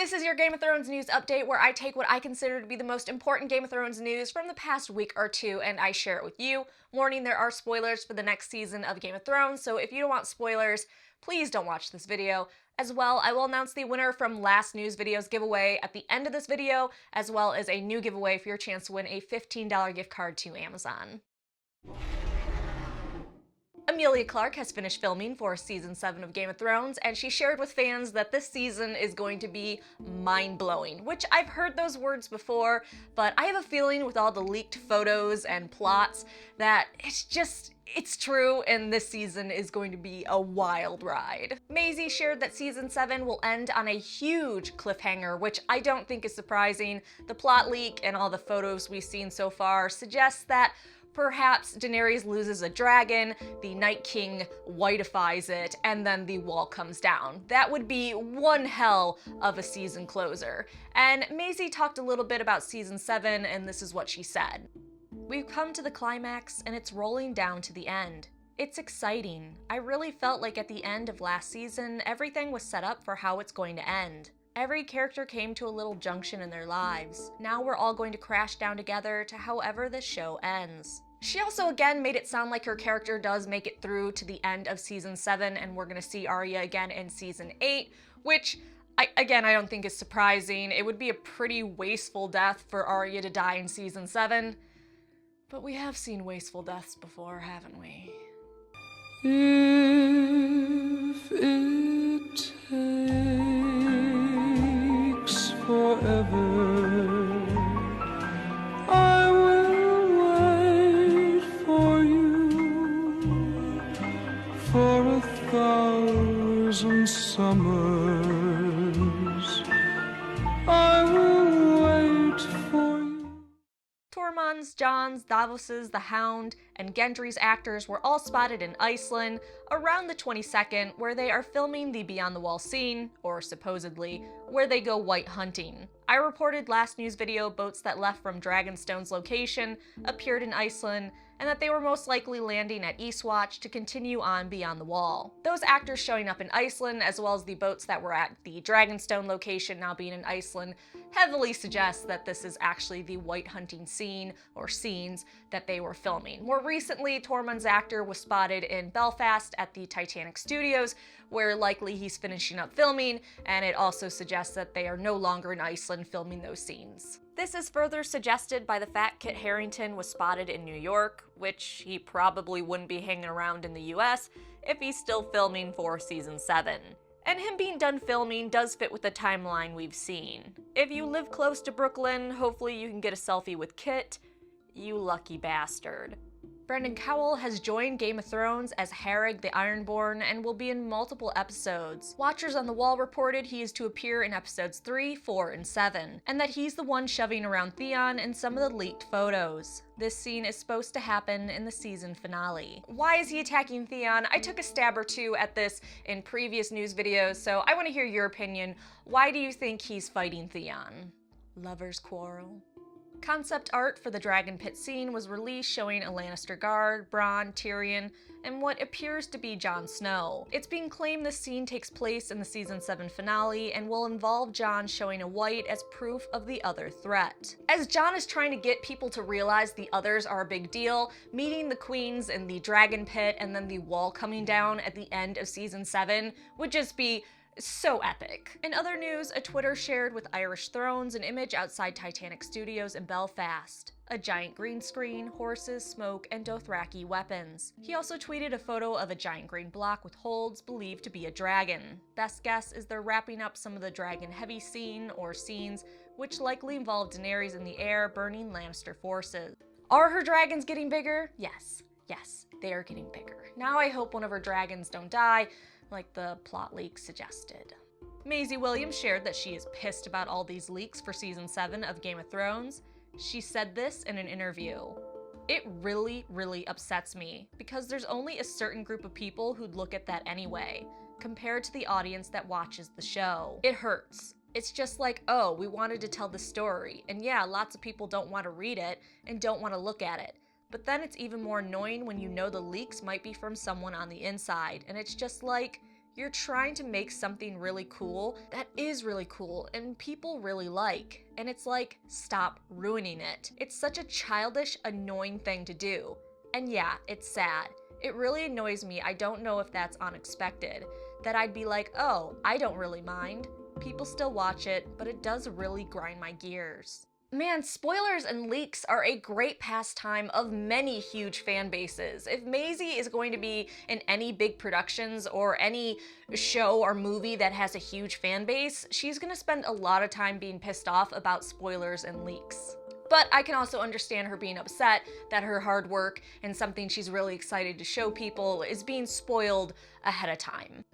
This is your Game of Thrones news update where I take what I consider to be the most important Game of Thrones news from the past week or two and I share it with you. Warning, there are spoilers for the next season of Game of Thrones, so if you don't want spoilers, please don't watch this video. As well, I will announce the winner from last news video's giveaway at the end of this video, as well as a new giveaway for your chance to win a $15 gift card to Amazon. Emilia Clarke has finished filming for Season 7 of Game of Thrones, and she shared with fans that this season is going to be mind-blowing, which I've heard those words before, but I have a feeling with all the leaked photos and plots that it's true, and this season is going to be a wild ride. Maisie shared that Season 7 will end on a huge cliffhanger, which I don't think is surprising. The plot leak and all the photos we've seen so far suggests that perhaps Daenerys loses a dragon, the Night King whitifies it, and then the wall comes down. That would be one hell of a season closer. And Maisie talked a little bit about Season 7, and this is what she said. We've come to the climax, and it's rolling down to the end. It's exciting. I really felt like at the end of last season, everything was set up for how it's going to end. Every character came to a little junction in their lives. Now we're all going to crash down together to however this show ends. She also again made it sound like her character does make it through to the end of Season 7 and we're gonna see Arya again in Season 8, which I don't think is surprising. It would be a pretty wasteful death for Arya to die in Season 7. But we have seen wasteful deaths before, haven't we? If it takes forever, I will wait for you for 1,000 summers. I will wait for you. Tormund's, Jon's, Davos's, the Hound, and Gendry's actors were all spotted in Iceland around the 22nd, where they are filming the Beyond the Wall scene, or supposedly, where they go white hunting. I reported last news video boats that left from Dragonstone's location appeared in Iceland, and that they were most likely landing at Eastwatch to continue on Beyond the Wall. Those actors showing up in Iceland, as well as the boats that were at the Dragonstone location now being in Iceland, heavily suggests that this is actually the white hunting scene, or scenes, that they were filming. More recently, Tormund's actor was spotted in Belfast at the Titanic Studios, where likely he's finishing up filming, and it also suggests that they are no longer in Iceland filming those scenes. This is further suggested by the fact Kit Harington was spotted in New York, which he probably wouldn't be hanging around in the US if he's still filming for Season 7. And him being done filming does fit with the timeline we've seen. If you live close to Brooklyn, hopefully you can get a selfie with Kit. You lucky bastard. Brendan Powell has joined Game of Thrones as Harrig the Ironborn and will be in multiple episodes. Watchers on the Wall reported he is to appear in episodes 3, 4, and 7, and that he's the one shoving around Theon in some of the leaked photos. This scene is supposed to happen in the season finale. Why is he attacking Theon? I took a stab or two at this in previous news videos, so I want to hear your opinion. Why do you think he's fighting Theon? Lovers quarrel? Concept art for the Dragon Pit scene was released showing a Lannister guard, Bronn, Tyrion, and what appears to be Jon Snow. It's being claimed this scene takes place in the Season 7 finale and will involve Jon showing a white as proof of the other threat. As Jon is trying to get people to realize the others are a big deal, meeting the queens in the Dragon Pit and then the wall coming down at the end of Season 7 would just be so epic. In other news, a Twitter shared with Irish Thrones an image outside Titanic Studios in Belfast. A giant green screen, horses, smoke, and Dothraki weapons. He also tweeted a photo of a giant green block with holds believed to be a dragon. Best guess is they're wrapping up some of the dragon heavy scene or scenes, which likely involve Daenerys in the air burning Lannister forces. Are her dragons getting bigger? Yes, they are getting bigger. Now I hope one of her dragons don't die, like the plot leak suggested. Maisie Williams shared that she is pissed about all these leaks for Season 7 of Game of Thrones. She said this in an interview. It really, really upsets me because there's only a certain group of people who'd look at that anyway, compared to the audience that watches the show. It hurts. It's just like, oh, we wanted to tell the story, and yeah, lots of people don't want to read it and don't want to look at it. But then it's even more annoying when you know the leaks might be from someone on the inside, and it's just like, You're trying to make something really cool that is really cool and people really like. And it's like, stop ruining it. It's such a childish, annoying thing to do. And yeah, it's sad. It really annoys me. I don't know if that's unexpected. That I'd be like, oh, I don't really mind. People still watch it, but it does really grind my gears. Man, spoilers and leaks are a great pastime of many huge fan bases. If Maisie is going to be in any big productions or any show or movie that has a huge fan base, she's gonna spend a lot of time being pissed off about spoilers and leaks. But I can also understand her being upset that her hard work and something she's really excited to show people is being spoiled ahead of time.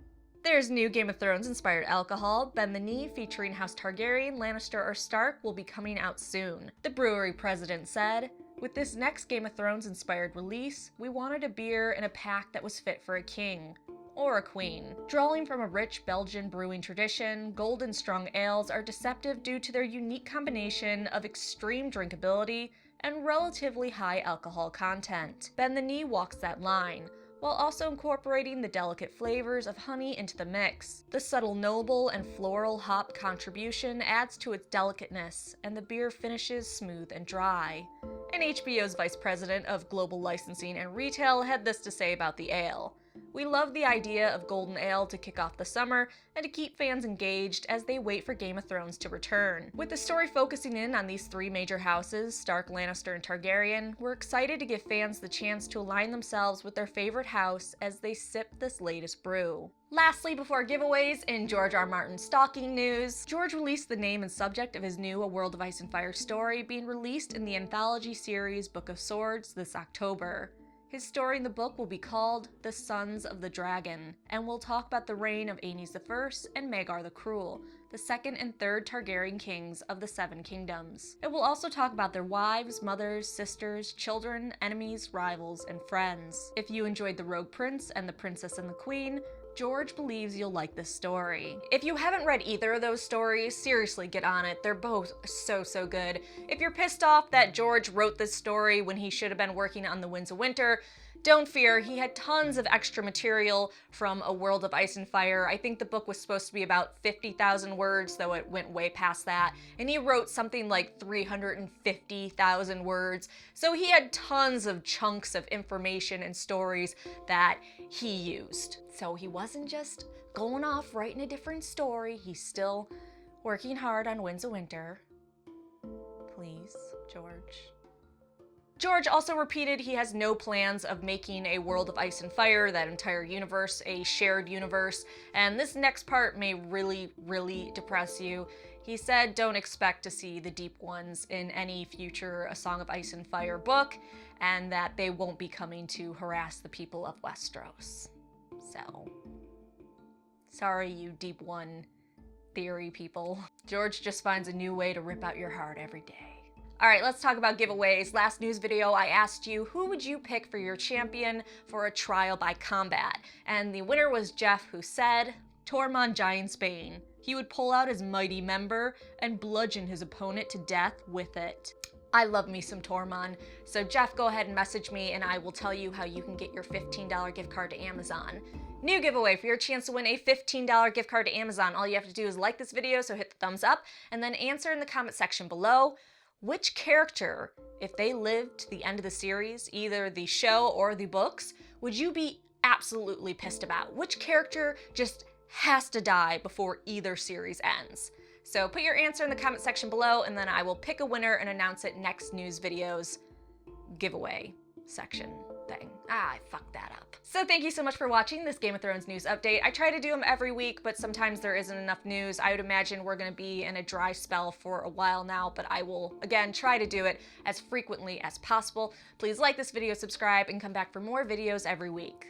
There's new Game of Thrones inspired alcohol, Bend the Knee, featuring House Targaryen, Lannister, or Stark, will be coming out soon. The brewery president said, "With this next Game of Thrones inspired release, we wanted a beer and a pack that was fit for a king. Or a queen." Drawing from a rich Belgian brewing tradition, Golden Strong ales are deceptive due to their unique combination of extreme drinkability and relatively high alcohol content. Bend the Knee walks that line, while also incorporating the delicate flavors of honey into the mix. The subtle noble and floral hop contribution adds to its delicateness, and the beer finishes smooth and dry. And HBO's vice president of global licensing and retail had this to say about the ale. "We love the idea of golden ale to kick off the summer and to keep fans engaged as they wait for Game of Thrones to return. With the story focusing in on these three major houses, Stark, Lannister, and Targaryen, we're excited to give fans the chance to align themselves with their favorite house as they sip this latest brew." Lastly, before giveaways, in George R. Martin's stalking news, George released the name and subject of his new A World of Ice and Fire story being released in the anthology series Book of Swords this October. His story in the book will be called The Sons of the Dragon, and will talk about the reign of Aenys I and Maegor the Cruel, the second and third Targaryen kings of the Seven Kingdoms. It will also talk about their wives, mothers, sisters, children, enemies, rivals, and friends. If you enjoyed The Rogue Prince and The Princess and the Queen, George believes you'll like this story. If you haven't read either of those stories, seriously get on it. They're both so good. If you're pissed off that George wrote this story when he should have been working on The Winds of Winter, don't fear, he had tons of extra material from A World of Ice and Fire. I think the book was supposed to be about 50,000 words, though it went way past that. And he wrote something like 350,000 words. So he had tons of chunks of information and stories that he used. So he wasn't just going off writing a different story. He's still working hard on Winds of Winter. Please, George. George also repeated he has no plans of making A World of Ice and Fire, that entire universe, a shared universe, and this next part may really depress you. He said don't expect to see the Deep Ones in any future A Song of Ice and Fire book, and that they won't be coming to harass the people of Westeros. So, sorry you Deep One theory people. George just finds a new way to rip out your heart every day. All right, let's talk about giveaways. Last news video, I asked you, who would you pick for your champion for a trial by combat? And the winner was Jeff, who said, Tormund Giantsbane. He would pull out his mighty member and bludgeon his opponent to death with it. I love me some Tormund. So Jeff, go ahead and message me and I will tell you how you can get your $15 gift card to Amazon. New giveaway for your chance to win a $15 gift card to Amazon. All you have to do is like this video, so hit the thumbs up, and then answer in the comment section below, which character, if they lived to the end of the series, either the show or the books, would you be absolutely pissed about? Which character just has to die before either series ends? So put your answer in the comment section below, and then I will pick a winner and announce it next news video's giveaway section thing. I fucked that up. So thank you so much for watching this Game of Thrones news update. I try to do them every week, but sometimes there isn't enough news. I would imagine we're gonna be in a dry spell for a while now, but I will, again, try to do it as frequently as possible. Please like this video, subscribe, and come back for more videos every week.